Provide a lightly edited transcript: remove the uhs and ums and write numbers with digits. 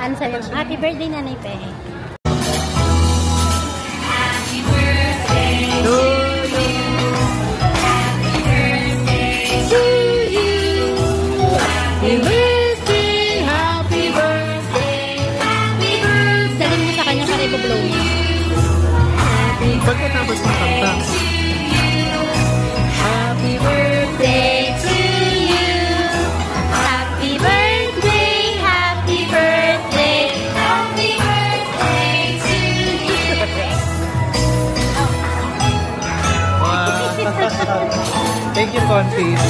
Ang saya. Happy birthday, Nanay Pe. Happy birthday to you. Happy birthday to you. Happy birthday, happy birthday, happy birthday. Salim mo sa kanya para i-blow niya. Ba't ka tapos makanta? Happy birthday to you. Happy birthday, happy birthday, happy birthday to you. Wow. Thank you, Confies.